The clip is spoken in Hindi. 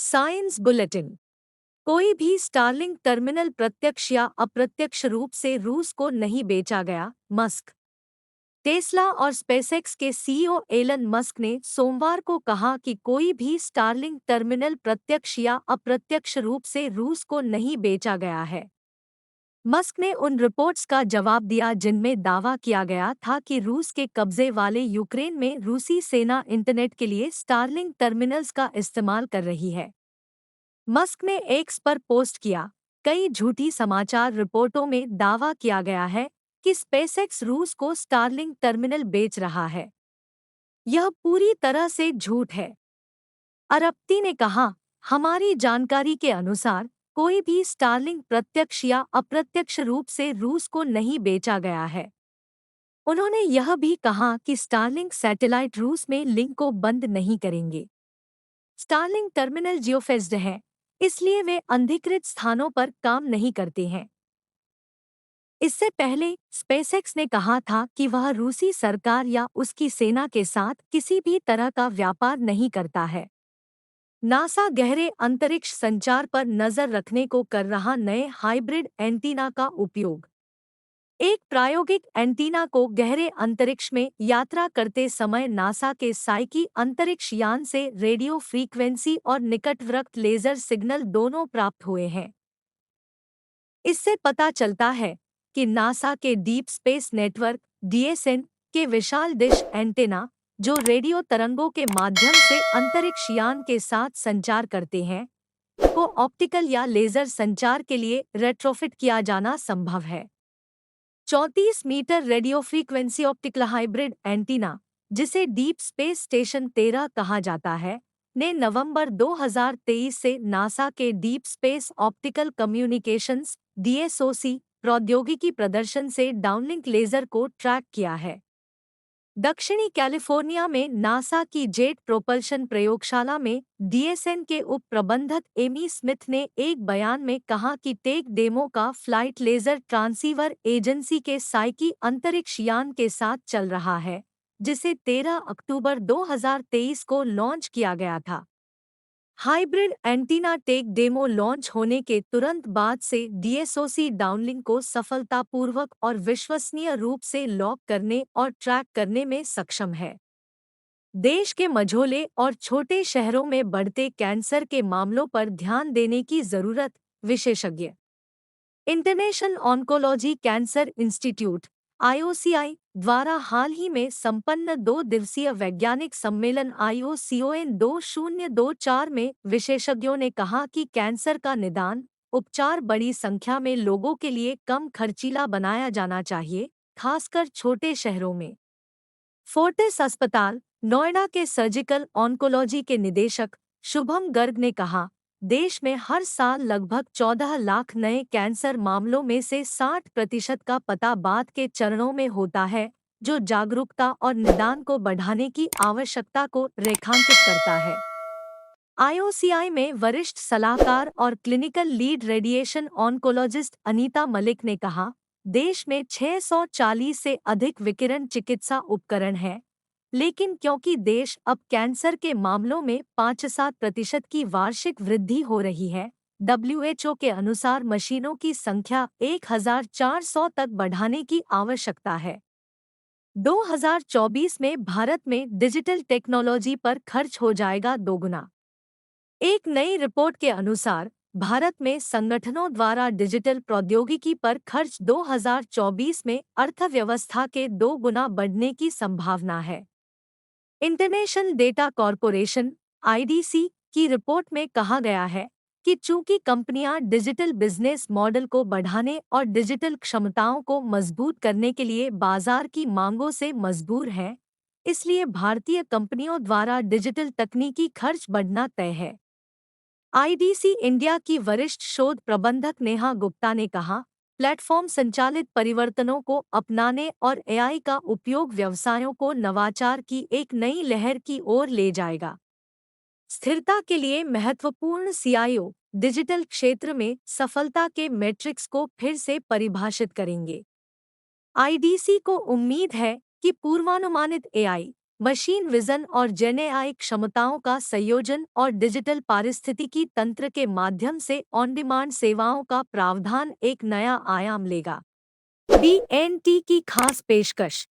Science bulletin. कोई भी स्टारलिंक टर्मिनल प्रत्यक्ष या अप्रत्यक्ष रूप से रूस को नहीं बेचा गया। मस्क। टेस्ला और स्पेसएक्स के सीईओ एलन मस्क ने सोमवार को कहा कि कोई भी स्टारलिंक टर्मिनल प्रत्यक्ष या अप्रत्यक्ष रूप से रूस को नहीं बेचा गया है। मस्क ने उन रिपोर्ट्स का जवाब दिया जिनमें दावा किया गया था कि रूस के कब्जे वाले यूक्रेन में रूसी सेना इंटरनेट के लिए स्टारलिंक टर्मिनल्स का इस्तेमाल कर रही है। मस्क ने एक्स पर पोस्ट किया, कई झूठी समाचार रिपोर्टों में दावा किया गया है कि स्पेसएक्स रूस को स्टारलिंक टर्मिनल बेच रहा है। यह पूरी तरह से झूठ है। अरप्ती ने कहा, हमारी जानकारी के अनुसार कोई भी स्टारलिंक प्रत्यक्ष या अप्रत्यक्ष रूप से रूस को नहीं बेचा गया है। उन्होंने यह भी कहा कि स्टारलिंक सैटेलाइट रूस में लिंक को बंद नहीं करेंगे। स्टारलिंक टर्मिनल जियोफेज्ड है, इसलिए वे अनधिकृत स्थानों पर काम नहीं करते हैं। इससे पहले स्पेसएक्स ने कहा था कि वह रूसी सरकार या उसकी सेना के साथ किसी भी तरह का व्यापार नहीं करता है। नासा गहरे अंतरिक्ष संचार पर नजर रखने को कर रहा नए हाइब्रिड एंटीना का उपयोग। एक प्रायोगिक एंटीना को गहरे अंतरिक्ष में यात्रा करते समय नासा के साइकी अंतरिक्ष यान से रेडियो फ्रीक्वेंसी और निकटवर्ती लेजर सिग्नल दोनों प्राप्त हुए हैं। इससे पता चलता है कि नासा के डीप स्पेस नेटवर्क डीएसएन के विशाल डिश एंटेना, जो रेडियो तरंगों के माध्यम से अंतरिक्ष यान के साथ संचार करते हैं, को ऑप्टिकल या लेजर संचार के लिए रेट्रोफिट किया जाना संभव है। 34 metre radio frequency optical hybrid antenna, जिसे डीप स्पेस स्टेशन 13 कहा जाता है, ने नवंबर 2023 से नासा के डीप स्पेस ऑप्टिकल कम्युनिकेशंस डीएसओसी प्रौद्योगिकी प्रदर्शन से डाउनलिंक लेजर को ट्रैक किया है। दक्षिणी कैलिफोर्निया में नासा की जेट प्रोपल्शन प्रयोगशाला में डीएसएन के उप प्रबंधक एमी स्मिथ ने एक बयान में कहा कि टेक डेमो का फ्लाइट लेजर ट्रांसीवर एजेंसी के साइकी अंतरिक्ष यान के साथ चल रहा है, जिसे 13 अक्टूबर 2023 को लॉन्च किया गया था। Hybrid antenna tech demo launch होने के तुरंत बाद से डीएसओसी डाउनलिंक को सफलतापूर्वक और विश्वसनीय रूप से लॉक करने और ट्रैक करने में सक्षम है। देश के मझोले और छोटे शहरों में बढ़ते कैंसर के मामलों पर ध्यान देने की जरूरत। विशेषज्ञ। International oncology cancer institute (IOCI) द्वारा हाल ही में संपन्न 2 दिवसीय वैज्ञानिक सम्मेलन IOCON 2024 में विशेषज्ञों ने कहा कि कैंसर का निदान उपचार बड़ी संख्या में लोगों के लिए कम खर्चीला बनाया जाना चाहिए, खासकर छोटे शहरों में। फोर्टिस अस्पताल, नोएडा के सर्जिकल ऑन्कोलॉजी के निदेशक शुभम गर्ग ने कहा, देश में हर साल लगभग 14 लाख नए कैंसर मामलों में से 60% का पता बाद के चरणों में होता है, जो जागरूकता और निदान को बढ़ाने की आवश्यकता को रेखांकित करता है। IOCI में वरिष्ठ सलाहकार और clinical lead radiation oncologist Anita Malik ने कहा, देश में 640 से अधिक विकिरण चिकित्सा उपकरण हैं, लेकिन क्योंकि देश अब कैंसर के मामलों में 5-7% की वार्षिक वृद्धि हो रही है, WHO के अनुसार मशीनों की संख्या 1400 तक बढ़ाने की आवश्यकता है। 2024 में भारत में डिजिटल टेक्नोलॉजी पर खर्च हो जाएगा दोगुना। एक नई रिपोर्ट के अनुसार भारत में संगठनों द्वारा डिजिटल प्रौद्योगिकी पर खर्च 2024 में अर्थव्यवस्था के 2 गुना बढ़ने की संभावना है। इंटरनेशनल डेटा कॉरपोरेशन (IDC) की रिपोर्ट में कहा गया है कि चूंकि कंपनियां डिजिटल बिजनेस मॉडल को बढ़ाने और डिजिटल क्षमताओं को मजबूत करने के लिए बाजार की मांगों से मजबूर हैं, इसलिए भारतीय कंपनियों द्वारा डिजिटल तकनीकी खर्च बढ़ना तय है। IDC इंडिया की वरिष्ठ शोध प्रबंधक नेहा गुप्ता ने कहा, प्लेटफॉर्म संचालित परिवर्तनों को अपनाने और AI का उपयोग व्यवसायों को नवाचार की एक नई लहर की ओर ले जाएगा। स्थिरता के लिए महत्वपूर्ण CIO डिजिटल क्षेत्र में सफलता के मैट्रिक्स को फिर से परिभाषित करेंगे। IDC को उम्मीद है कि पूर्वानुमानित AI मशीन विजन और जेनेआई क्षमताओं का संयोजन और डिजिटल पारिस्थितिकी तंत्र के माध्यम से ऑन डिमांड सेवाओं का प्रावधान एक नया आयाम लेगा। BNT की खास पेशकश।